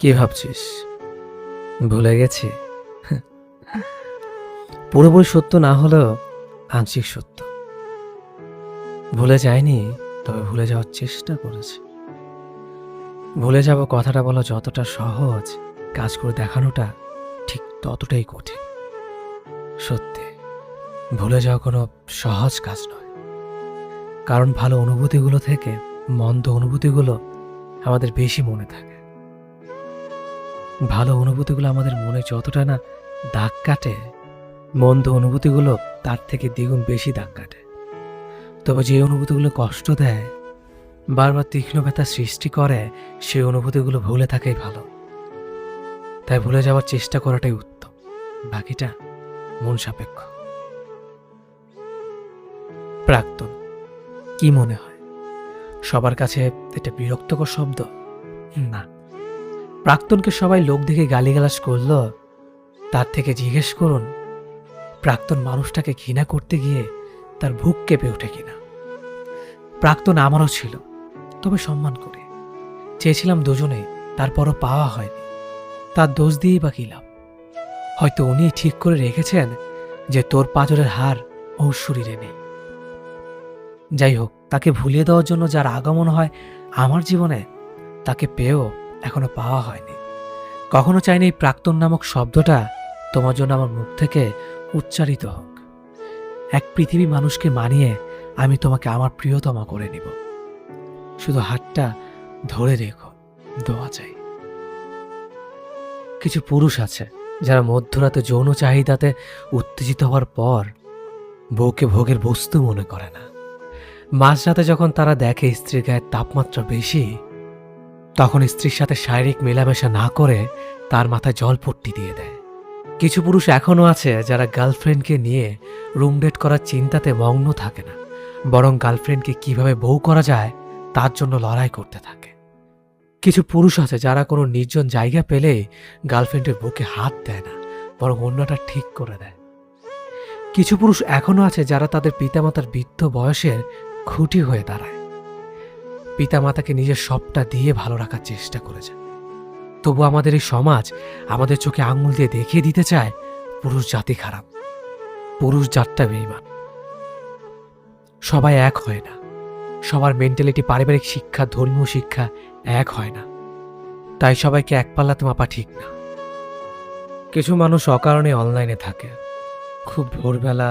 কি ভাবছিস? ভুলে গেছি? পুরোপুরি সত্য না হলেও আংশিক সত্য। ভুলে যাইনি, তবে ভুলে যাওয়ার চেষ্টা করেছি। ভুলে যাব কথাটা বলা যতটা সহজ, কাজ করে দেখানোটা ঠিক ততটাই কঠিন। সত্যি, ভুলে যাওয়া কোনো সহজ কাজ নয়। কারণ ভালো অনুভূতিগুলো থেকে মন্দ অনুভূতিগুলো আমাদের বেশি মনে থাকে। ভালো অনুভূতিগুলো আমাদের মনে যতটা না দাগ কাটে, মন্দ অনুভূতিগুলো তার থেকে দ্বিগুণ বেশি দাগ কাটে। তবে যে অনুভূতিগুলো কষ্ট দেয়, বারবার তীক্ষ্ণ ব্যথা সৃষ্টি করে, সেই অনুভূতিগুলো ভুলে থাকাই ভালো। তাই ভুলে যাওয়ার চেষ্টা করাটাই উত্তম, বাকিটা মন সাপেক্ষ। প্রাক্তন, কি মনে হয় সবার কাছে এটা বিরক্তকর শব্দ? না। প্রাক্তনকে সবাই লোক দেখে গালিগালাজ করলো, তার থেকে জিজ্ঞেস করুন প্রাক্তন মানুষটাকে ঘৃণা করতে গিয়ে তার বুক কেঁপে ওঠে কিনা। প্রাক্তন আমারও ছিল, তবে সম্মান করে চেয়েছিলাম দুজনেই, তারপরও পাওয়া হয়নি। তার দোষ দিয়েই বা কি লাভ? হয়তো উনি ঠিক করে রেখেছেন যে তোর পাঁজরের হার ওর শরীরে নেই। যাই হোক, তাকে ভুলিয়ে দেওয়ার জন্য যার আগমন হয় আমার জীবনে, তাকে পেয়েও এখনো পাওয়া হয়নি। কখনো চাইনি এই প্রাক্তন নামক শব্দটা তোমার জন্য আমার মুখ থেকে উচ্চারিত হোক। এক পৃথিবী মানুষকে মানিয়ে আমি তোমাকে আমার প্রিয়তমা করে নিব। শুধু হাতটা ধরে রেখো, দোয়া চাই। কিছু পুরুষ আছে যারা মধ্যরাতে যৌন চাহিদাতে উত্তেজিত হওয়ার পর বউকে ভোগের বস্তু মনে করে না। মাঝরাতে যখন তারা দেখে স্ত্রীর গায়ের তাপমাত্রা বেশি, তখন স্ত্রীর সাথে শারীরিক মেলামেশা না করে তার মাথায় জলপট্টি দিয়ে দেয়। কিছু পুরুষ এখনো আছে যারা গার্লফ্রেন্ডকে নিয়ে রুম ডেট করার চিন্তাতে মগ্ন থাকে না, বরং গার্লফ্রেন্ডকে কিভাবে বউ করা যায় তার জন্য লড়াই করতে থাকে। কিছু পুরুষ আছে যারা কোনো নির্জন জায়গা পেলেই গার্লফ্রেন্ডের বুকে হাত দেয় না, বরং অন্যটা ঠিক করে দেয়। কিছু পুরুষ এখনো আছে যারা তাদের পিতামাতার বৃদ্ধ বয়সের খুঁটি হয়ে দাঁড়ায়। পিতামাতাকে নিজের সবটা দিয়ে ভালো রাখার চেষ্টা করেছে, তবু আমাদের এই সমাজ আমাদের চোখে আঙুল দিয়ে দেখিয়ে দিতে চায় পুরুষ জাতি খারাপ, পুরুষ জাতটা বেঈমান। সবাই এক হয় না, সবার মেন্টালিটি, পারিবারিক শিক্ষা, ধর্মীয় শিক্ষা এক হয় না, তাই সবাইকে এক পাল্লাতে মাপা ঠিক না। কিছু মানুষ অকারণে অনলাইনে থাকে, খুব ভোরবেলা,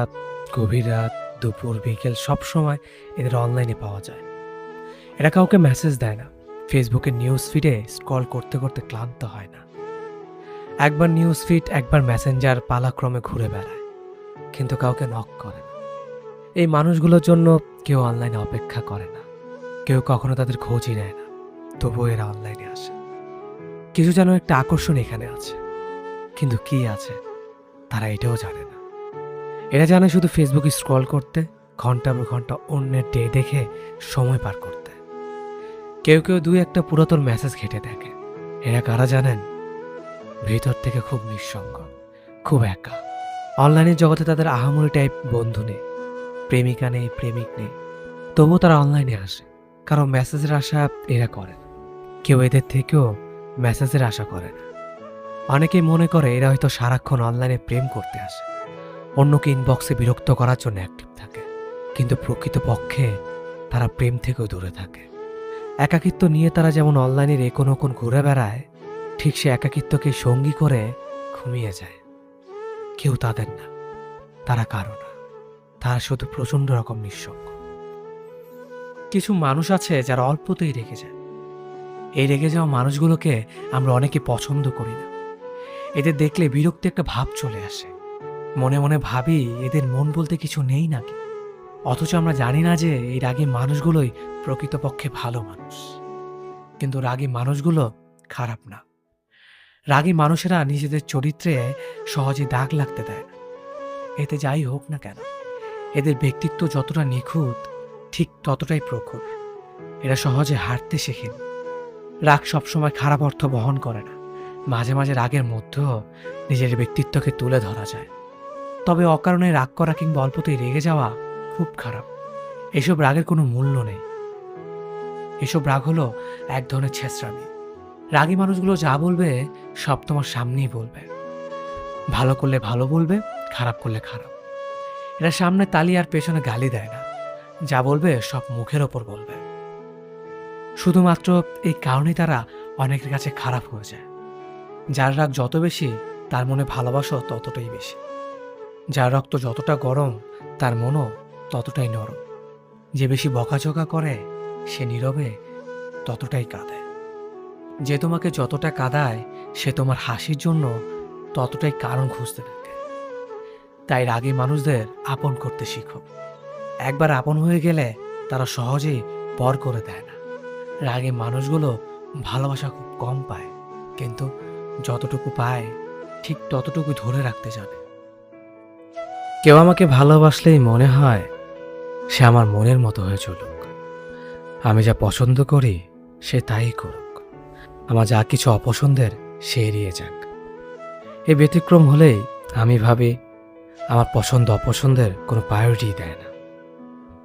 গভীর রাত, দুপুর, বিকেল, সব সময় এদের অনলাইনে পাওয়া যায়। এরা কাউকে মেসেজ দেয় না, ফেসবুকের নিউজ ফিডে স্ক্রল করতে করতে ক্লান্ত হয় না। একবার নিউজ ফিড, একবার মেসেঞ্জার পালাক্রমে ঘুরে বেড়ায়, কিন্তু কাউকে নক করে না। এই মানুষগুলোর জন্য কেউ অনলাইনে অপেক্ষা করে না, কেউ কখনো তাদের খোঁজই নেয় না, তবুও এরা অনলাইনে আসে। কিছু যেন একটা আকর্ষণ এখানে আছে, কিন্তু কি আছে তারা এটাও জানে না। এরা জানে শুধু ফেসবুকে স্ক্রল করতে, ঘন্টার পর ঘন্টা অন্যের ডে দেখে সময় পার করতে। কেউ কেউ দুই একটা পুরাতন মেসেজ ঘেটে দেখে। এরা কারা জানেন? ভিতর থেকে খুব নিঃসঙ্গ, খুব একা। অনলাইনের জগতে তাদের আহামরি টাইপ বন্ধু নেই, প্রেমিকা নেই, প্রেমিক নেই, তবুও তারা অনলাইনে আসে, কারণ মেসেজের আশা এরা করে না। কেউ এদের থেকেও মেসেজের আশা করে না। অনেকেই মনে করে এরা হয়তো সারাক্ষণ অনলাইনে প্রেম করতে আসে, অন্যকে ইনবক্সে বিরক্ত করার জন্য অ্যাক্টিভ থাকে, কিন্তু প্রকৃতপক্ষে তারা প্রেম থেকেও দূরে থাকে। একাকিত্ব নিয়ে তারা যেমন অনলাইনের কোন ঘুরে বেড়ায়, ঠিক সে একাকিত্বকে সঙ্গী করে ঘুমিয়ে যায়। কেউ তাদের না, তারা কারো না, তারা শুধু প্রচন্ড রকম নিঃসঙ্গ। কিছু মানুষ আছে যারা অল্পতেই রেগে যায়। এই রেগে যাওয়া মানুষগুলোকে আমরা অনেকে পছন্দ করি না। এদের দেখলে বিরক্তি একটা ভাব চলে আসে, মনে মনে ভাবি এদের মন বলতে কিছু নেই নাকি। অথচ আমরা জানি না যে এই রাগী মানুষগুলোই প্রকৃতপক্ষে ভালো মানুষ। কিন্তু রাগী মানুষগুলো খারাপ না। রাগী মানুষেরা নিজেদের চরিত্রে সহজে দাগ লাগতে দেয় না। এতে যাই হোক না কেন, এদের ব্যক্তিত্ব যতটা নিখুঁত, ঠিক ততটাই প্রখর। এরা সহজে হারতে শেখেন। রাগ সবসময় খারাপ অর্থ বহন করে না। মাঝে মাঝে রাগের মধ্যেও নিজের ব্যক্তিত্বকে তুলে ধরা যায়। তবে অকারণে রাগ করা কিংবা অল্পতেই রেগে যাওয়া খুব খারাপ। এসব রাগের কোনো মূল্য নেই। এসব রাগ হলো এক ধরনের ছেঁচড়ামি। রাগী মানুষগুলো যা বলবে সব তোমার সামনেই বলবে। ভালো করলে ভালো বলবে, খারাপ করলে খারাপ। এরা সামনে তালি আর পেছনে গালি দেয় না, যা বলবে সব মুখের ওপর বলবে। শুধুমাত্র এই কারণেই তারা অনেকের কাছে খারাপ হয়ে যায়। যার রাগ যত বেশি, তার মনে ভালোবাসা ততটাই বেশি। যার রক্ত যতটা গরম, তার মনও ততটাই নরম। যে বেশি বকাঝকা করে, সে নীরবে ততটাই কাঁদে। যে তোমাকে যতটা কাঁদায়, সে তোমার হাসির জন্য ততটাই কারণ খুঁজতে থাকে। তাই রাগী মানুষদের আপন করতে শিখো। একবার আপন হয়ে গেলে তারা সহজেই পর করে দেয় না। রাগী মানুষগুলো ভালোবাসা খুব কম পায়, কিন্তু যতটুকু পায় ঠিক ততটুকু ধরে রাখতে জানে। কেউ আমাকে ভালোবাসলেই মনে হয় সে আমার মনের মতো হয়ে চলুক। আমি যা পছন্দ করি সে তাই করুক। আমার যা কিছু অপছন্দের সে এড়িয়ে যাক। এই ব্যতিক্রম হলেই আমি ভাবি আমার পছন্দ অপছন্দের কোনো প্রায়োরিটি দেয় না।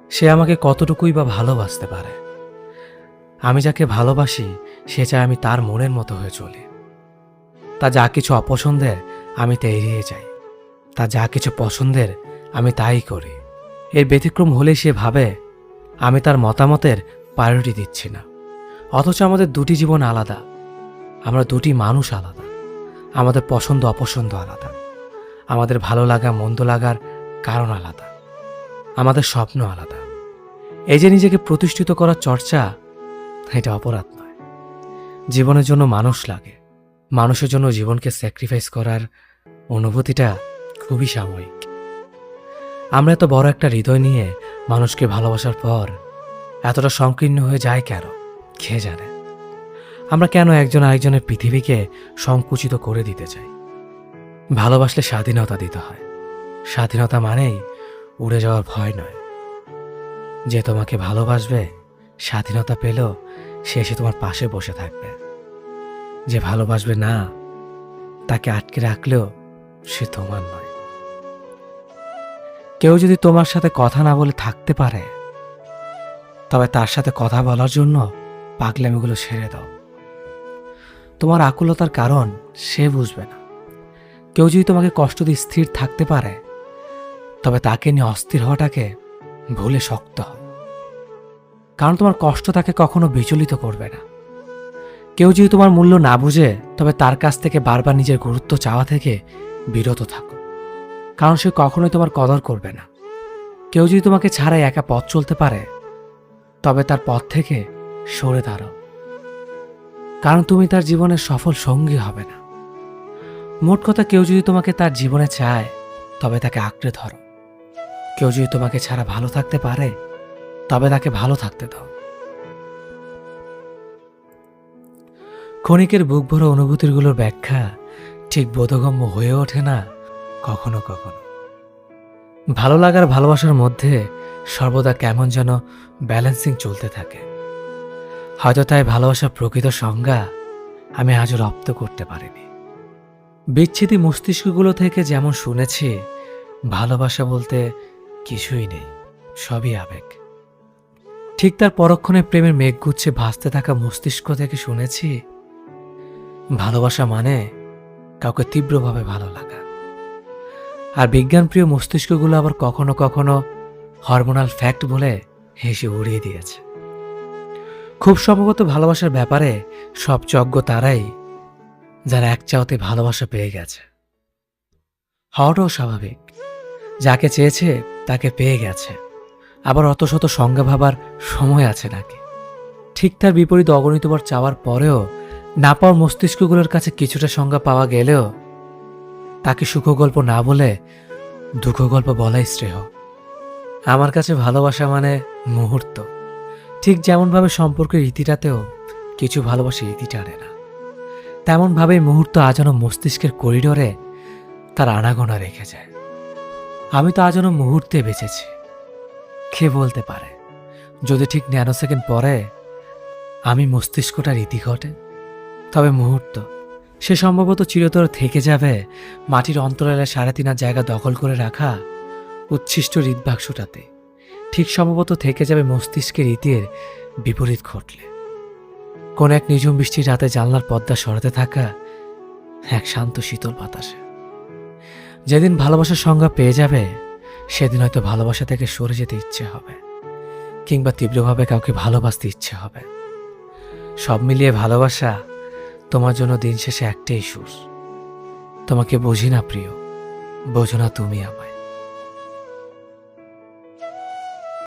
সে আমাকে কতটুকুই বা ভালোবাসতে পারে। আমি যাকে ভালোবাসি সে চায় আমি তার মনের মতো হয়ে চলি। তা যা কিছু অপছন্দের আমি তা এড়িয়ে যাই, তা যা কিছু পছন্দের আমি তাই করি। এর ব্যতিক্রম হলে সে ভাবে আমি তার মতামতের প্রায়োরিটি দিচ্ছি না। অথচ আমাদের দুটি জীবন আলাদা, আমরা দুটি মানুষ আলাদা, আমাদের পছন্দ অপছন্দ আলাদা, আমাদের ভালো লাগা মন্দ লাগার কারণ আলাদা, আমাদের স্বপ্ন আলাদা। এই যে নিজেকে প্রতিষ্ঠিত করার চর্চা, এটা অপরাধ নয়। জীবনের জন্য মানুষ লাগে, মানুষের জন্য জীবনকে স্যাক্রিফাইস করার অনুভূতিটা খুবই সাময়িক। আমরা এত বড় একটা হৃদয় নিয়ে মানুষকে ভালোবাসার পর এতটা সংকীর্ণ হয়ে যায় কেন, কে জানে। আমরা কেন একজন আরেকজনের পৃথিবীকে সংকুচিত করে দিতে চাই? ভালোবাসলে স্বাধীনতা দিতে হয়। স্বাধীনতা মানেই উড়ে যাওয়ার ভয় নয়। যে তোমাকে ভালোবাসবে, স্বাধীনতা পেলেও সে এসে তোমার পাশে বসে থাকবে। যে ভালোবাসবে না, তাকে আটকে রাখলেও সে তোমার নয়। কেউ যদি তোমার সাথে কথা না বলে থাকতে পারে, তবে তার সাথে কথা বলার জন্য পাগলামিগুলো ছেড়ে দাও। তোমার আকুলতার কারণ সে বুঝবে না। কেউ যদি তোমাকে কষ্ট দিয়ে স্থির থাকতে পারে, তবে তাকে নিয়ে অস্থির হওয়াটাকে ভুলে শক্ত হও। কারণ তোমার কষ্ট তাকে কখনো বিচলিত করবে না। কেউ যদি তোমার মূল্য না বুঝে, তবে তার কাছ থেকে বারবার নিজের গুরুত্ব চাওয়া থেকে বিরত থাকো। কারণ সে কখনোই তোমার কদর করবে না। কেউ যদি তোমাকে ছাড়াই একা পথ চলতে পারে, তবে তার পথ থেকে সরে দাঁড়াও। কারণ তুমি তার জীবনের সফল সঙ্গী হবে না। মোট কথা, কেউ যদি তোমাকে তার জীবনে চায়, তবে তাকে আঁকড়ে ধরো। কেউ যদি তোমাকে ছাড়া ভালো থাকতে পারে, তবে তাকে ভালো থাকতে দাও। ক্ষণিকের বুক ভরা অনুভূতিগুলোর ব্যাখ্যা ঠিক বোধগম্য হয়ে ওঠে না কখনো কখনো। ভালো লাগার ভালোবাসার মধ্যে সর্বদা কেমন যেন ব্যালেন্সিং চলতে থাকে। হয়তো তাই ভালোবাসার প্রকৃত সংজ্ঞা আমি আজও রপ্ত করতে পারিনি। বিচ্ছেদী মস্তিষ্কগুলো থেকে যেমন শুনেছি, ভালোবাসা বলতে কিছুই নেই, সবই আবেগ। ঠিক তার পরক্ষণে প্রেমের মেঘগুচ্ছে ভাসতে থাকা মস্তিষ্ক থেকে শুনেছি, ভালোবাসা মানে কাউকে তীব্রভাবে ভালো লাগা। আর বিজ্ঞানপ্রিয় মস্তিষ্কগুলো আবার কখনো কখনো হরমোনাল ফ্যাক্ট বলে হেসে উড়িয়ে দিয়েছে। খুব সম্ভবত ভালোবাসার ব্যাপারে সব যোগ্য তারাই, যারা এক চাওতে ভালোবাসা পেয়ে গেছে। হওয়াটাও স্বাভাবিক। যাকে চেয়েছে তাকে পেয়ে গেছে। আবার অত শত সংজ্ঞা ভাবার সময় আছে নাকি? ঠিক তার বিপরীত অগণিতবার চাওয়ার পরেও না পাওয়ার মস্তিষ্কগুলোর কাছে কিছুটা সংজ্ঞা পাওয়া গেলেও তাকে সুখগল্প না বলে দুঃখগল্প বলাই শ্রেয়। আমার কাছে ভালোবাসা মানে মুহূর্ত। ঠিক যেমনভাবে সম্পর্কের ইতিটাতেও কিছু ভালোবাসা ইতি টানে না, তেমনভাবেই মুহূর্ত আজানো মস্তিষ্কের করিডোরে তার আনাগোনা রেখে যায়। আমি তো আজানো মুহূর্তে বেঁচেছি। কে বলতে পারে, যদি ঠিক ন্যানোসেকেন্ড পরে আমি মস্তিষ্কটার ইতি ঘটে, তবে মুহূর্ত সে সম্ভবত চিরতর থেকে যাবে মাটির অন্তরালে 3.5 জায়গা দখল করে রাখা উচ্ছিষ্ট হৃদবাক্সটাতে। ঠিক সম্ভবত থেকে যাবে মস্তিষ্কের ইতির বিপরীত ঘটলে। কোন এক নিঝুম বৃষ্টির রাতে জানলার পর্দা সরাতে থাকা এক শান্ত শীতল বাতাসে। যেদিন ভালোবাসার সংজ্ঞা পেয়ে যাবে, সেদিন হয়তো ভালোবাসা থেকে সরে যেতে ইচ্ছে হবে, কিংবা তীব্রভাবে কাউকে ভালোবাসতে ইচ্ছে হবে। সব মিলিয়ে ভালোবাসা তোমার জন্য দিন শেষে একটাই সুর। তোমাকে বুঝি না প্রিয়, বোঝো না তুমি আমায়।